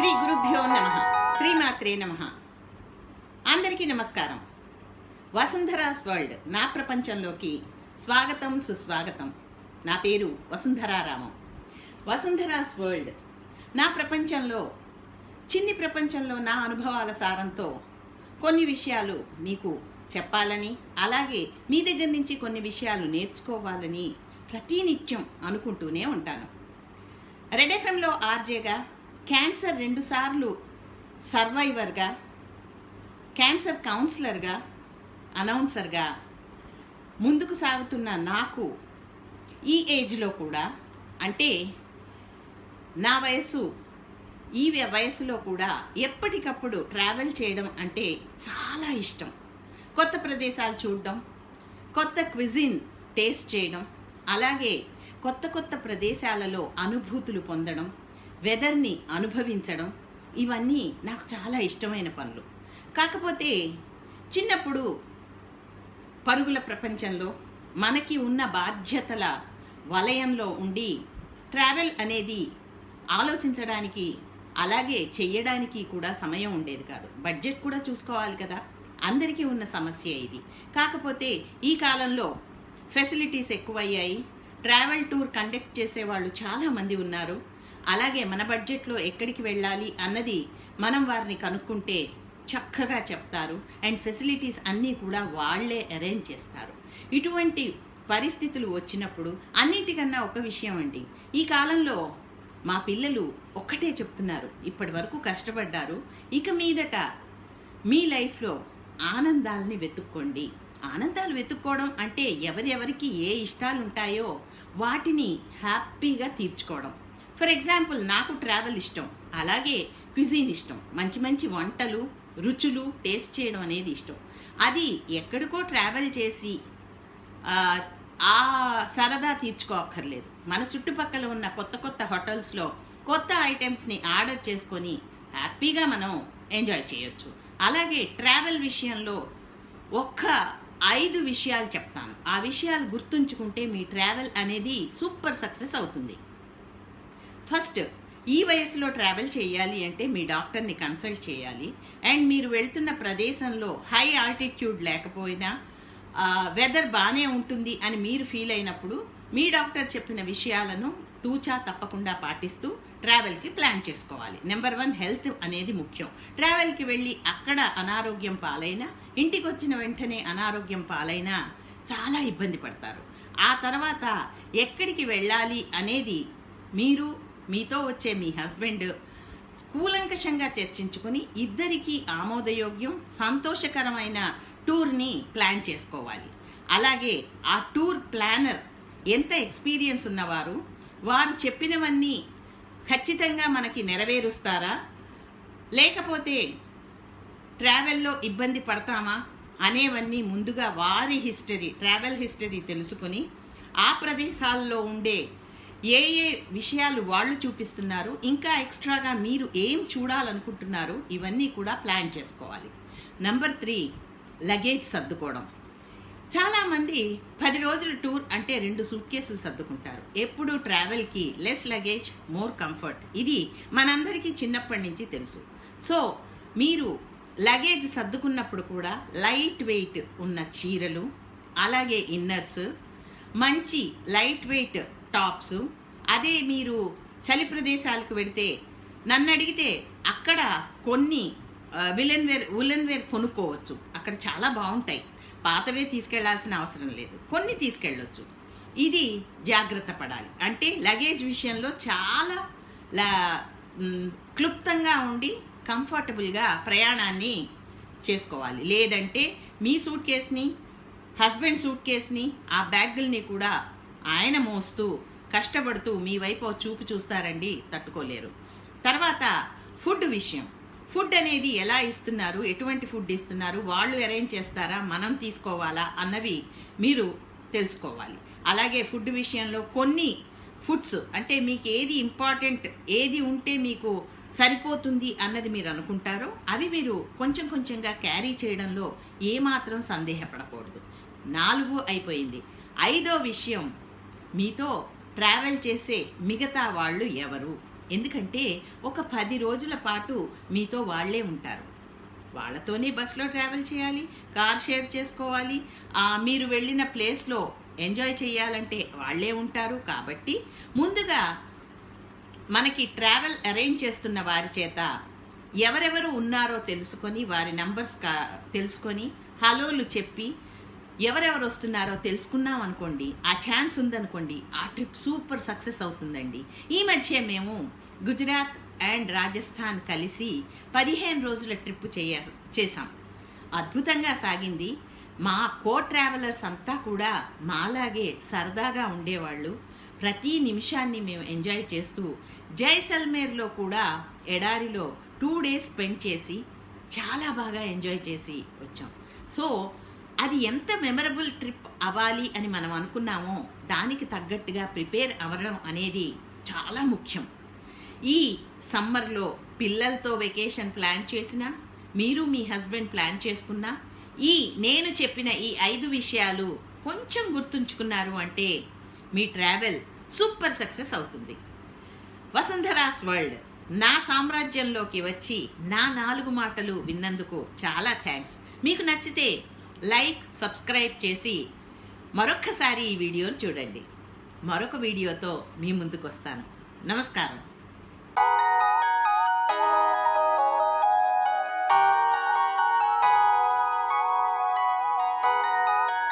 శ్రీ గురుభ్యో నమః. శ్రీమాత్రే నమః. అందరికీ నమస్కారం. వసుంధరాస్ వరల్డ్ నా ప్రపంచంలోకి స్వాగతం, సుస్వాగతం. నా పేరు వసుంధరారామం. వసుంధరాస్ వరల్డ్ నా ప్రపంచంలో, చిన్ని ప్రపంచంలో నా అనుభవాల సారంతో కొన్ని విషయాలు మీకు చెప్పాలని, అలాగే మీ దగ్గర నుంచి కొన్ని విషయాలు నేర్చుకోవాలని ప్రతినిత్యం అనుకుంటూనే ఉంటాను. రెడ్ ఎఫ్ఎంలో ఆర్జేగా, క్యాన్సర్ 2 సార్లు సర్వైవర్గా, క్యాన్సర్ కౌన్సిలర్గా, అనౌన్సర్గా ముందుకు సాగుతున్న నాకు ఈ ఏజ్లో కూడా, అంటే నా వయసు ఈ వయసులో కూడా ఎప్పటికప్పుడు ట్రావెల్ చేయడం అంటే చాలా ఇష్టం. కొత్త ప్రదేశాలు చూడడం, కొత్త క్విజిన్ టేస్ట్ చేయడం, అలాగే కొత్త కొత్త ప్రదేశాలలో అనుభూతులు పొందడం, వెదర్ని అనుభవించడం, ఇవన్నీ నాకు చాలా ఇష్టమైన పనులు. కాకపోతే చిన్నప్పుడు పరుగుల ప్రపంచంలో మనకి ఉన్న బాధ్యతల వలయంలో ఉండి ట్రావెల్ అనేది ఆలోచించడానికి, అలాగే చెయ్యడానికి కూడా సమయం ఉండేది కాదు. బడ్జెట్ కూడా చూసుకోవాలి కదా, అందరికీ ఉన్న సమస్య ఇది. కాకపోతే ఈ కాలంలో ఫెసిలిటీస్ ఎక్కువయ్యాయి. ట్రావెల్ టూర్ కండక్ట్ చేసేవాళ్ళు చాలామంది ఉన్నారు. అలాగే మన బడ్జెట్లో ఎక్కడికి వెళ్ళాలి అన్నది మనం వారిని కనుక్కుంటే చక్కగా చెప్తారు. అండ్ ఫెసిలిటీస్ అన్నీ కూడా వాళ్లే అరేంజ్ చేస్తారు. ఇటువంటి పరిస్థితులు వచ్చినప్పుడు అన్నిటికన్నా ఒక విషయం అండి, ఈ కాలంలో మా పిల్లలు ఒక్కటే చెప్తున్నారు, ఇప్పటి వరకు కష్టపడ్డారు, ఇక మీదట మీ లైఫ్లో ఆనందాలని వెతుక్కోండి. ఆనందాలు వెతుక్కోవడం అంటే ఎవరెవరికి ఏ ఇష్టాలు ఉంటాయో వాటిని హ్యాపీగా తీర్చుకోవడం. ఫర్ ఎగ్జాంపుల్, నాకు ట్రావెల్ ఇష్టం, అలాగే క్విజిన్ ఇష్టం. మంచి మంచి వంటలు, రుచులు టేస్ట్ చేయడం అనేది ఇష్టం. అది ఎక్కడికో ట్రావెల్ చేసి ఆ సరదా తీర్చుకోక్కర్లేదు. మన చుట్టుపక్కల ఉన్న కొత్త కొత్త హోటల్స్లో కొత్త ఐటమ్స్ని ఆర్డర్ చేసుకొని హ్యాపీగా మనం ఎంజాయ్ చేయొచ్చు. అలాగే ట్రావెల్ విషయంలో ఒక్క 5 విషయాలు చెప్తాను. ఆ విషయాలు గుర్తుంచుకుంటే మీ ట్రావెల్ అనేది సూపర్ సక్సెస్ అవుతుంది. ఫస్ట్, ఈ వయసులో ట్రావెల్ చేయాలి అంటే మీ డాక్టర్ని కన్సల్ట్ చేయాలి. అండ్ మీరు వెళ్తున్న ప్రదేశంలో హై ఆల్టిట్యూడ్ లేకపోయినా వెదర్ బాగానే ఉంటుంది అని మీరు ఫీల్ అయినప్పుడు మీ డాక్టర్ చెప్పిన విషయాలను తూచా తప్పకుండా పాటిస్తూ ట్రావెల్కి ప్లాన్ చేసుకోవాలి. నెంబర్ 1, హెల్త్ అనేది ముఖ్యం. ట్రావెల్కి వెళ్ళి అక్కడ అనారోగ్యం పాలైనా, ఇంటికి వచ్చిన వెంటనే అనారోగ్యం పాలైనా చాలా ఇబ్బంది పడతారు. ఆ తర్వాత ఎక్కడికి వెళ్ళాలి అనేది మీరు, మీతో వచ్చే మీ హస్బెండ్ కూలంకషంగా చర్చించుకొని ఇద్దరికీ ఆమోదయోగ్యం, సంతోషకరమైన టూర్ని ప్లాన్ చేసుకోవాలి. అలాగే ఆ టూర్ ప్లానర్ ఎంత ఎక్స్పీరియన్స్ ఉన్నవారు, వారు చెప్పినవన్నీ ఖచ్చితంగా మనకి నెరవేరుస్తారా, లేకపోతే ట్రావెల్లో ఇబ్బంది పడతామా అనేవన్నీ ముందుగా వారి హిస్టరీ, ట్రావెల్ హిస్టరీ తెలుసుకుని ఆ ప్రదేశాల్లో ఉండే ఏ విషయాలు వాళ్ళు చూపిస్తున్నారు, ఇంకా ఎక్స్ట్రాగా మీరు ఏం చూడాలనుకుంటున్నారు, ఇవన్నీ కూడా ప్లాన్ చేసుకోవాలి. నెంబర్ 3, లగేజ్ సర్దుకోవడం. చాలామంది 10 రోజుల టూర్ అంటే 2 సూట్ కేసులు సర్దుకుంటారు. ఎప్పుడు ట్రావెల్కి లెస్ లగేజ్, మోర్ కంఫర్ట్. ఇది మనందరికీ చిన్నప్పటి నుంచి తెలుసు. సో మీరు లగేజ్ సర్దుకున్నప్పుడు కూడా లైట్ వెయిట్ ఉన్న చీరలు, అలాగే ఇన్నర్స్, మంచి లైట్ వెయిట్ టాప్స్. అదే మీరు చలి ప్రదేశాలకు వెడితే, నన్ను అడిగితే అక్కడ కొన్ని ఉలెన్ వేర్ కొనుక్కోవచ్చు. అక్కడ చాలా బాగుంటాయి. పాతవే తీసుకెళ్లాల్సిన అవసరం లేదు, కొన్ని తీసుకెళ్ళొచ్చు. ఇది జాగ్రత్త పడాలి. అంటే లగేజ్ విషయంలో చాలా క్లుప్తంగా ఉండి కంఫర్టబుల్గా ప్రయాణాన్ని చేసుకోవాలి. లేదంటే మీ సూట్ కేస్ని, హస్బెండ్ సూట్ కేస్ని, ఆ బ్యాగుల్ని కూడా ఆయన మోస్తూ కష్టపడుతూ మీ వైపు చూపు చూస్తారండి, తట్టుకోలేరు. తర్వాత ఫుడ్ విషయం. ఫుడ్ అనేది ఎలా ఇస్తున్నారు, ఎటువంటి ఫుడ్ ఇస్తున్నారు, వాళ్ళు అరేంజ్ చేస్తారా, మనం తీసుకోవాలా అన్నవి మీరు తెలుసుకోవాలి. అలాగే ఫుడ్ విషయంలో కొన్ని ఫుడ్స్ అంటే మీకు ఏది ఇంపార్టెంట్, ఏది ఉంటే మీకు సరిపోతుంది అన్నది మీరు అనుకుంటారో అవి మీరు కొంచెం కొంచెంగా క్యారీ చేయడంలో ఏమాత్రం సందేహపడకూడదు. 4 అయిపోయింది. 5వ విషయం, మీతో ట్రావెల్ చేసే మిగతా వాళ్ళు ఎవరు, ఎందుకంటే ఒక 10 రోజుల పాటు మీతో వాళ్ళే ఉంటారు. వాళ్ళతోనే బస్సులో ట్రావెల్ చేయాలి, కార్ షేర్ చేసుకోవాలి, మీరు వెళ్ళిన ప్లేస్లో ఎంజాయ్ చేయాలంటే వాళ్ళే ఉంటారు. కాబట్టి ముందుగా మనకి ట్రావెల్ అరేంజ్ చేస్తున్న వారి చేత ఎవరెవరు ఉన్నారో తెలుసుకొని, వారి నంబర్స్ తెలుసుకొని హలోలు చెప్పి ఎవరెవరు వస్తున్నారో తెలుసుకున్నాం అనుకోండి, ఆ ఛాన్స్ ఉందనుకోండి, ఆ ట్రిప్ సూపర్ సక్సెస్ అవుతుందండి. ఈ మధ్య మేము గుజరాత్ అండ్ రాజస్థాన్ కలిసి 15 రోజుల ట్రిప్ చేసాం. అద్భుతంగా సాగింది. మా ట్రావెలర్స్ అంతా కూడా మాలాగే సరదాగా ఉండేవాళ్ళు. ప్రతి నిమిషాన్ని మేము ఎంజాయ్ చేస్తూ జైసల్మేర్లో కూడా ఎడారిలో 2 డేస్ స్పెండ్ చేసి చాలా బాగా ఎంజాయ్ చేసి వచ్చాం. సో అది ఎంత మెమరబుల్ ట్రిప్ అవ్వాలి అని మనం అనుకున్నామో దానికి తగ్గట్టుగా ప్రిపేర్ అవ్వడం అనేది చాలా ముఖ్యం. ఈ సమ్మర్లో పిల్లలతో వెకేషన్ ప్లాన్ చేసినా, మీరు మీ హస్బెండ్ ప్లాన్ చేసుకున్నా, నేను చెప్పిన ఈ 5 విషయాలు కొంచెం గుర్తుంచుకున్నారు అంటే మీ ట్రావెల్ సూపర్ సక్సెస్ అవుతుంది. వసుంధరాస్ వరల్డ్ నా సామ్రాజ్యంలోకి వచ్చి నా 4 మాటలు విన్నందుకు చాలా థ్యాంక్స్. మీకు నచ్చితే లైక్, సబ్స్క్రైబ్ చేసి మరొక్కసారి ఈ వీడియోని చూడండి. మరొక వీడియోతో మీ ముందుకు వస్తాను. నమస్కారం.